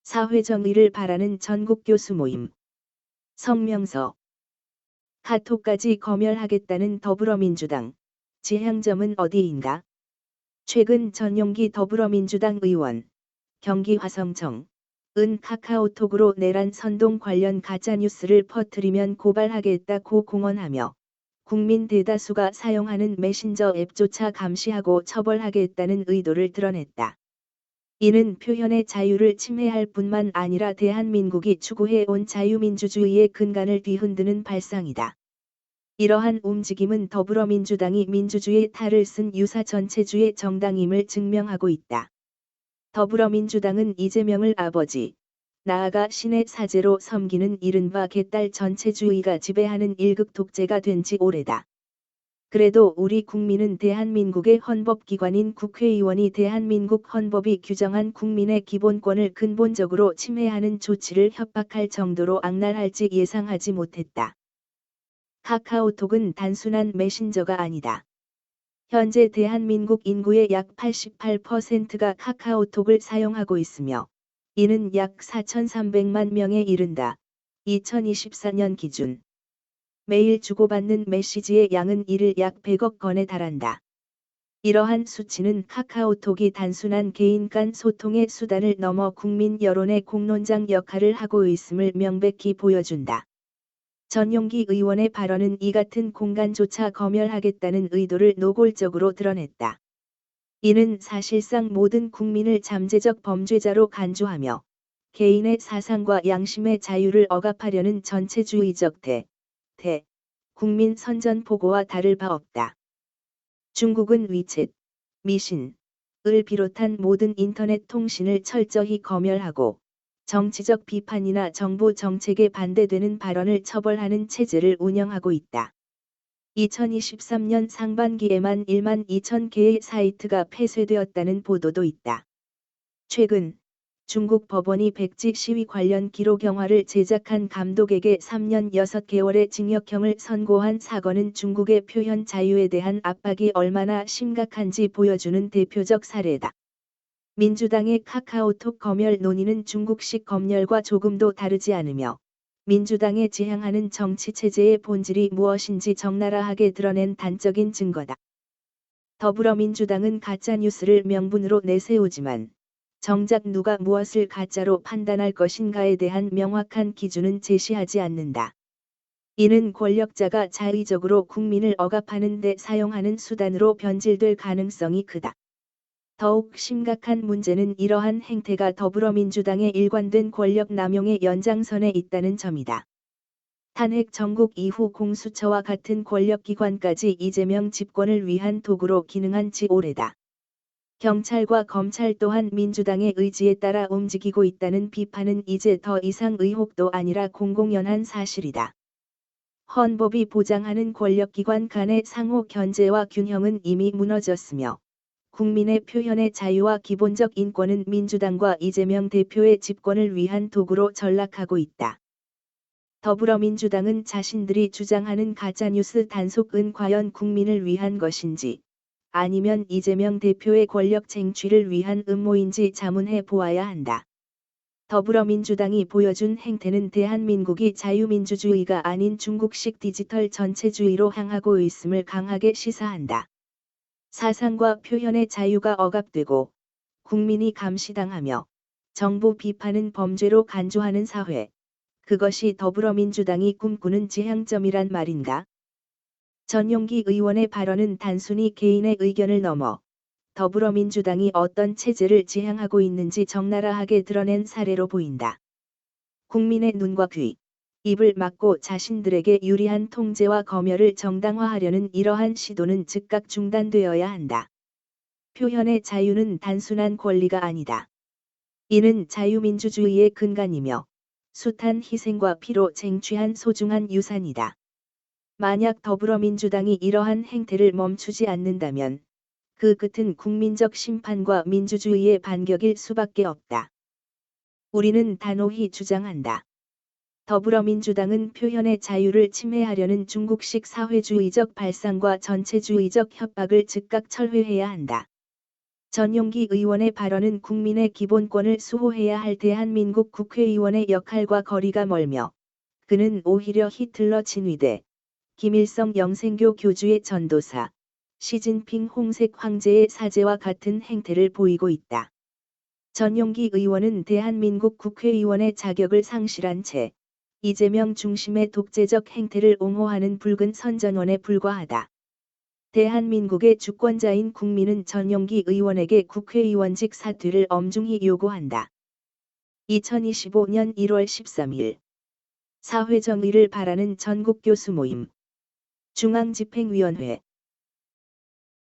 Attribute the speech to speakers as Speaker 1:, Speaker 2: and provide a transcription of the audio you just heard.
Speaker 1: 사회정의를 바라는 전국 교수 모임. 성명서. 카톡까지 검열하겠다는 더불어민주당. 지향점은 어디인가? 최근 전용기 더불어민주당 의원, 경기 화성청, 은 카카오톡으로 내란 선동 관련 가짜뉴스를 퍼뜨리면 고발하겠다고 공언하며 국민 대다수가 사용하는 메신저 앱조차 감시하고 처벌하겠다는 의도를 드러냈다. 이는 표현의 자유를 침해할 뿐만 아니라 대한민국이 추구해온 자유민주주의의 근간을 뒤흔드는 발상이다. 이러한 움직임은 더불어민주당이 민주주의의 탈을 쓴 유사 전체주의 정당임을 증명하고 있다. 더불어민주당은 이재명을 아버지, 나아가 신의 사제로 섬기는 이른바 개딸 전체주의가 지배하는 일극 독재가 된 지 오래다. 그래도 우리 국민은 대한민국의 헌법기관인 국회의원이 대한민국 헌법이 규정한 국민의 기본권을 근본적으로 침해하는 조치를 협박할 정도로 악랄할지 예상하지 못했다. 카카오톡은 단순한 메신저가 아니다. 현재 대한민국 인구의 약 88%가 카카오톡을 사용하고 있으며 이는 약 4,300만 명에 이른다. 2024년 기준. 매일 주고받는 메시지의 양은 일일 약 100억 건에 달한다. 이러한 수치는 카카오톡이 단순한 개인 간 소통의 수단을 넘어 국민 여론의 공론장 역할을 하고 있음을 명백히 보여준다. 전용기 의원의 발언은 이 같은 공간조차 검열하겠다는 의도를 노골적으로 드러냈다. 이는 사실상 모든 국민을 잠재적 범죄자로 간주하며 개인의 사상과 양심의 자유를 억압하려는 전체주의적 국민 선전포고와 다를 바 없다. 중국은 위챗, 미신을 비롯한 모든 인터넷 통신을 철저히 검열하고 정치적 비판이나 정부 정책에 반대되는 발언을 처벌하는 체제를 운영하고 있다. 2023년 상반기에만 1만 2천 개의 사이트가 폐쇄되었다는 보도도 있다. 최근 중국 법원이 백지 시위 관련 기록 영화를 제작한 감독에게 3년 6개월의 징역형을 선고한 사건은 중국의 표현 자유에 대한 압박이 얼마나 심각한지 보여주는 대표적 사례다. 민주당의 카카오톡 검열 논의는 중국식 검열과 조금도 다르지 않으며 민주당의 지향하는 정치체제의 본질이 무엇인지 적나라하게 드러낸 단적인 증거다. 더불어민주당은 가짜뉴스를 명분으로 내세우지만 정작 누가 무엇을 가짜로 판단할 것인가에 대한 명확한 기준은 제시하지 않는다. 이는 권력자가 자의적으로 국민을 억압하는 데 사용하는 수단으로 변질될 가능성이 크다. 더욱 심각한 문제는 이러한 행태가 더불어민주당의 일관된 권력 남용의 연장선에 있다는 점이다. 탄핵 정국 이후 공수처와 같은 권력기관까지 이재명 집권을 위한 도구로 기능한 지 오래다. 경찰과 검찰 또한 민주당의 의지에 따라 움직이고 있다는 비판은 이제 더 이상 의혹도 아니라 공공연한 사실이다. 헌법이 보장하는 권력기관 간의 상호 견제와 균형은 이미 무너졌으며 국민의 표현의 자유와 기본적 인권은 민주당과 이재명 대표의 집권을 위한 도구로 전락하고 있다. 더불어민주당은 자신들이 주장하는 가짜뉴스 단속은 과연 국민을 위한 것인지 아니면 이재명 대표의 권력 쟁취를 위한 음모인지 자문해 보아야 한다. 더불어민주당이 보여준 행태는 대한민국이 자유민주주의가 아닌 중국식 디지털 전체주의로 향하고 있음을 강하게 시사한다. 사상과 표현의 자유가 억압되고 국민이 감시당하며 정부 비판은 범죄로 간주하는 사회. 그것이 더불어민주당이 꿈꾸는 지향점이란 말인가? 전용기 의원의 발언은 단순히 개인의 의견을 넘어 더불어민주당이 어떤 체제를 지향하고 있는지 적나라하게 드러낸 사례로 보인다. 국민의 눈과 귀, 입을 막고 자신들에게 유리한 통제와 검열을 정당화하려는 이러한 시도는 즉각 중단되어야 한다. 표현의 자유는 단순한 권리가 아니다. 이는 자유민주주의의 근간이며 숱한 희생과 피로 쟁취한 소중한 유산이다. 만약 더불어민주당이 이러한 행태를 멈추지 않는다면 그 끝은 국민적 심판과 민주주의의 반격일 수밖에 없다. 우리는 단호히 주장한다. 더불어민주당은 표현의 자유를 침해하려는 중국식 사회주의적 발상과 전체주의적 협박을 즉각 철회해야 한다. 전용기 의원의 발언은 국민의 기본권을 수호해야 할 대한민국 국회의원의 역할과 거리가 멀며 그는 오히려 히틀러 친위대, 김일성 영생교 교주의 전도사, 시진핑 홍색 황제의 사제와 같은 행태를 보이고 있다. 전용기 의원은 대한민국 국회의원의 자격을 상실한 채 이재명 중심의 독재적 행태를 옹호하는 붉은 선전원에 불과하다. 대한민국의 주권자인 국민은 전용기 의원에게 국회의원직 사퇴를 엄중히 요구한다. 2025년 1월 13일 사회정의를 바라는 전국교수 모임 중앙집행위원회